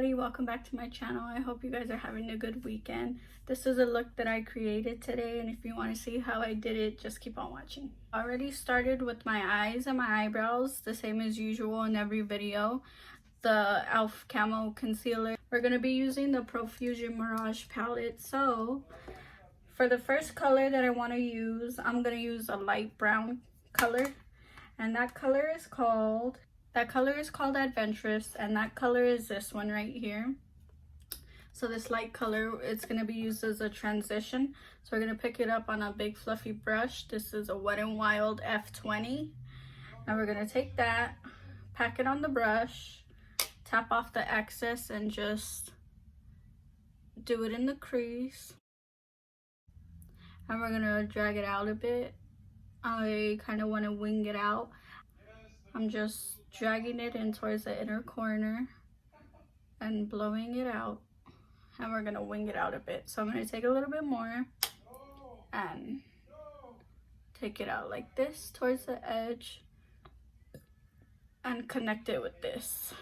everybody, welcome back to my channel. I hope you guys are having a good weekend. This is a look that I created today, and if you want to see how I did it, just keep on watching. I already started with my eyes and my eyebrows, the same as usual in every video. The e.l.f. Camo Concealer. We're going to be using the Profusion Mirage palette. So for the first color that I want to use, I'm going to use a light brown color, and that color is called Adventurous, and that color is this one right here. So this light color, it's going to be used as a transition. So we're going to pick it up on a big fluffy brush. This is a Wet n Wild F20. And we're going to take that, pack it on the brush, tap off the excess, and just do it in the crease. And we're going to drag it out a bit. I kind of want to wing it out. I'm just dragging it in towards the inner corner and blowing it out, and we're gonna wing it out a bit. So I'm gonna take a little bit more and take it out like this towards the edge and connect it with this.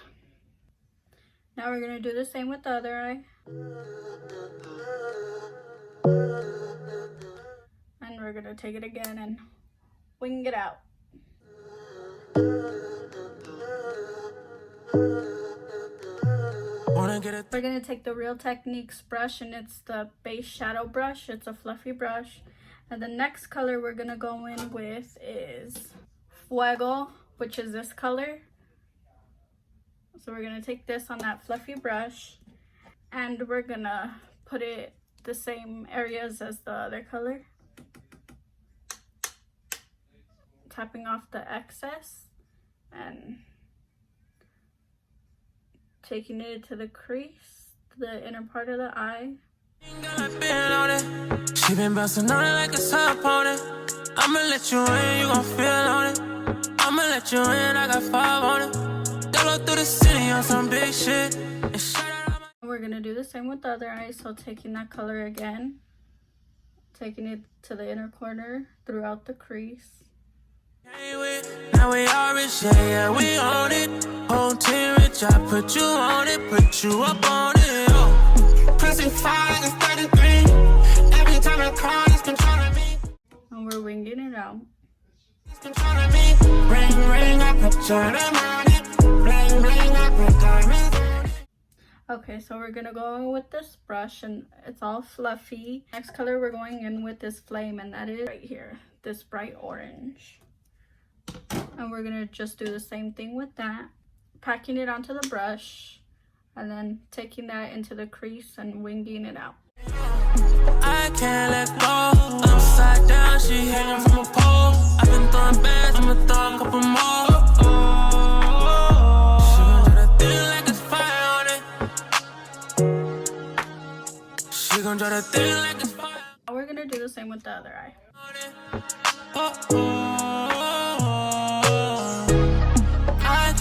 Now we're gonna do the same with the other eye, and we're gonna take it again and wing it out. We're going to take the Real Techniques brush, and it's the base shadow brush. It's a fluffy brush. And the next color we're going to go in with is Fuego, which is this color. So we're going to take this on that fluffy brush, and we're going to put it the same areas as the other color. Tapping off the excess and taking it to the crease, the inner part of the eye. She been busting on it like it's her opponent. I'ma let you in, you gon' feel on it. I'ma let you in, I got 5 on it. Dolo through the city on some big shit. We're gonna do the same with the other eye, so taking that color again, taking it to the inner corner throughout the crease. Now we are rich, yeah, we own it. Whole team rich, I put you on it, put you up on it. Oh. Pressing 5 is 33. Every time I call, it's controlling me. And we're winging it out. It's controlling me. Ring, ring, I put diamond on it. Ring, ring, I put diamonds on it. Okay, so we're gonna go in with this brush, and it's all fluffy. Next color we're going in with is Flame, and that is right here, this bright orange. And we're gonna just do the same thing with that, packing it onto the brush and then taking that into the crease and winging it out. I can't let go. Upside down, she hanging from a pole. I've been throwing bands, I'ma throw a couple more. She gon' try to think like it's fire on it. She gon' try to think like it's fire. Now we're gonna do the same with the other eye.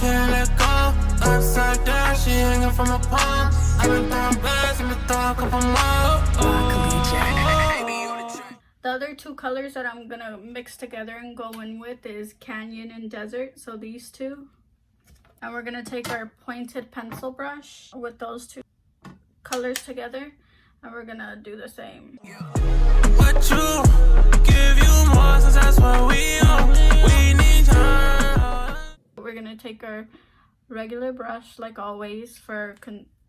Can't let go. Upside down, she hanging from a palm. I've been throwing bands, I'ma throw a couple more. The other two colors that I'm gonna mix together and go in with is Canyon and Desert, so these two. And we're gonna take our pointed pencil brush with those two colors together, and we're gonna do the same. What you give you more, since that's what we own. We need time. We're gonna take our regular brush, like always, for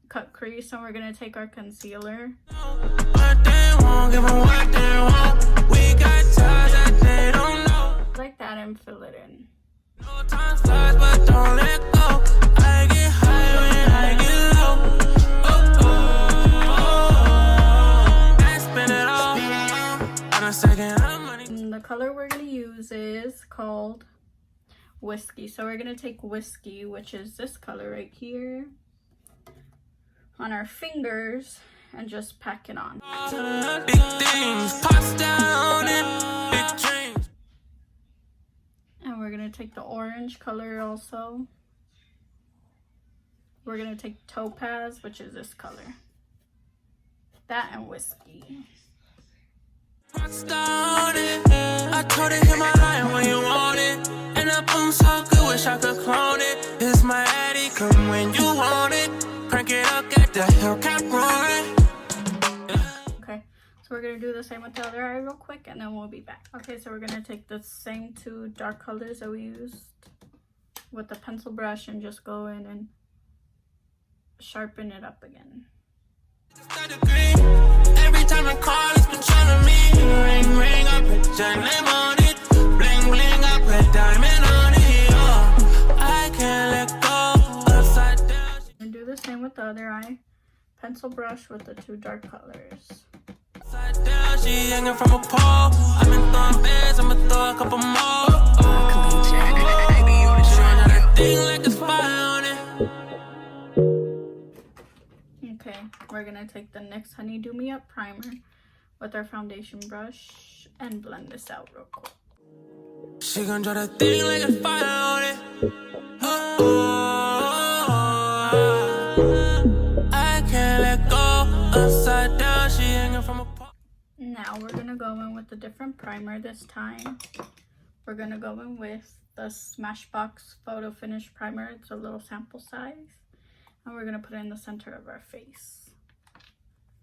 cut crease, and we're gonna take our concealer. What they want, give them what they want. We got ties that they don't know. Like that, and fill it in. No time flies, but don't let go. I get high when I get low. I spend it all on a second of money. And the color we're gonna use is called Whiskey. So we're gonna take Whiskey, which is this color right here, on our fingers and just pack it on. Big things, pops down and big dreams. And we're gonna take the orange color also. We're gonna take Topaz, which is this color. That and Whiskey. I told it, hit my line when you want it. And the boom so good, wish I could clone it. It's my Addy, come when you want it. crank it up, get the Hellcat rolling. Okay, so we're gonna do the same with the other eye real quick, and then we'll be back. Okay, so we're gonna take the same two dark colors that we used with the pencil brush and just go in and sharpen it up again. Every time I call, it's been trying me. Ring, ring, I put your name on it. Bling, bling, I put diamond on it. Oh, I can't let go. Upside down. And do the same with the other eye. Pencil brush with the two dark colors. Upside down, she hanging from a pole. I've been throwing bands, I'ma throw a couple more. Like a spy on it. Okay, we're gonna take the NYX Honey Do Me Up primer with our foundation brush and blend this out real quick. She gon' draw that thing like a fire on it. I can't let go. Upside down, she hanging from a pole. Now we're gonna go in with a different primer this time. We're gonna go in with the Smashbox Photo Finish Primer. It's a little sample size. And we're gonna put it in the center of our face.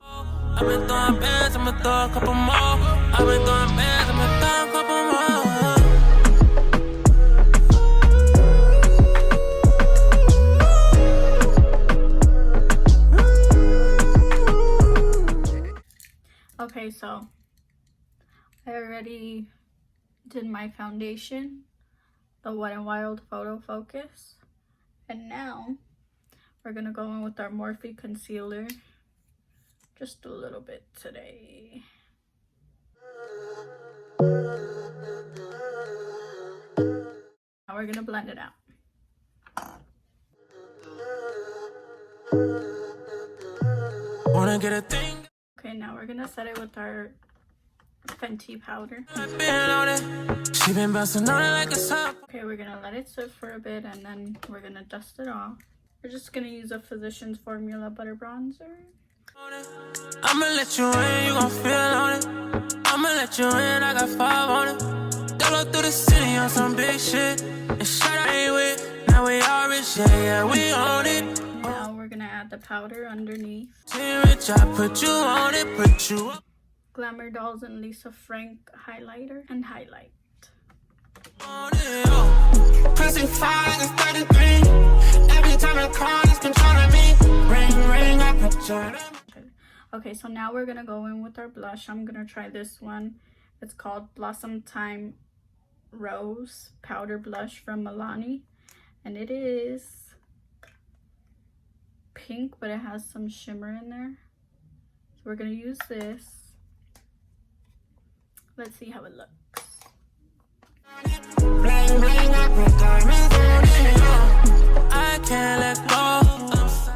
I've been throwing bands, I'ma throw a couple more. I've been throwing bands, I'ma throw a couple more. Okay, so I already did my foundation, the Wet n Wild Photo Focus, and now we're gonna go in with our Morphe concealer, just a little bit today. Now we're gonna blend it out. Wanna get a thing? Okay, now we're gonna set it with our Fenty powder. She been bouncing on it like a sub. Okay, we're gonna let it sit for a bit, and then we're gonna dust it off. We're just gonna use a Physicians Formula Butter Bronzer. I'ma let you in, you gon' feel on it. I'ma let you in, I got 5 on it. Dolo through the city on some big shit. And shut I ain't with. Now we all rich, yeah, we own it. Now we're gonna add the powder underneath. See rich, I put you on it, put you up. Glamour Dolls and Lisa Frank highlighter and highlight. On it, oh. Pressing 5 and 33. Every time I call, it's controlling me. Ring, ring, I put your name. Okay, so now we're gonna go in with our blush. I'm gonna try this one. It's called Blossom Time Rose Powder Blush from Milani. And it is pink, but it has some shimmer in there. So we're gonna use this. Let's see how it looks. Bling, bling, I put diamonds on it. I can't let go. Nice.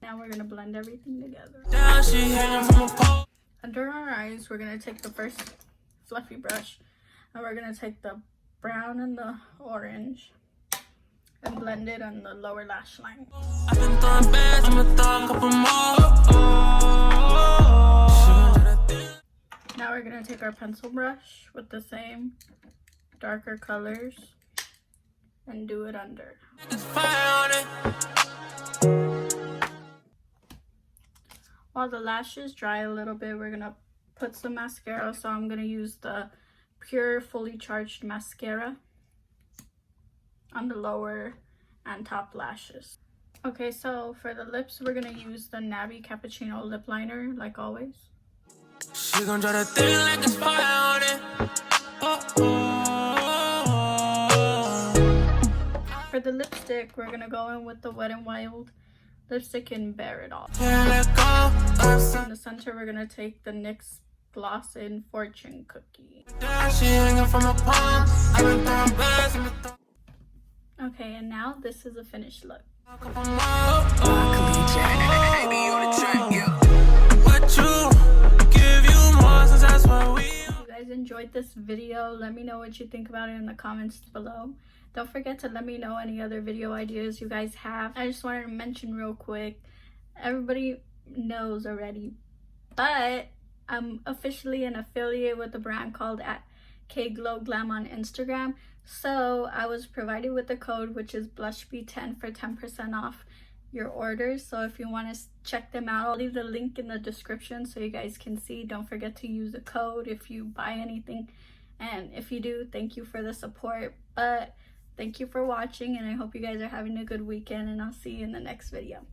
Now we're gonna blend everything together. Down, she hanging from a pole. Under our eyes, we're gonna take the first fluffy brush, and we're gonna take the brown and the orange and blend it on the lower lash line. I've been throwing bands, I'ma throw a couple more. Now we're gonna take our pencil brush with the same darker colors and do it under. While the lashes dry a little bit, we're gonna put some mascara. So I'm gonna use the Pure Fully Charged Mascara on the lower and top lashes. Okay, so for the lips, we're gonna use the Navy Cappuccino lip liner, like always. She gon' draw that thing like a fire on it. For the lipstick, we're gonna go in with the Wet n Wild lipstick and Bare It All. Can't let go. In the center, we're gonna take the NYX Gloss in Fortune Cookie. She hanging from a palm. I've been throwing bands, I'ma throw. Okay, and now this is a finished look. If you guys enjoyed this video, let me know what you think about it in the comments below. Don't forget to let me know any other video ideas you guys have. I just wanted to mention real quick, everybody knows already, but I'm officially an affiliate with a brand called @KGlowGlam on Instagram. So I was provided with a code, which is BlushB10 for 10% off your orders. So if you want to check them out, I'll leave the link in the description so you guys can see. Don't forget to use the code if you buy anything, and if you do, thank you for the support. But thank you for watching, and I hope you guys are having a good weekend, and I'll see you in the next video.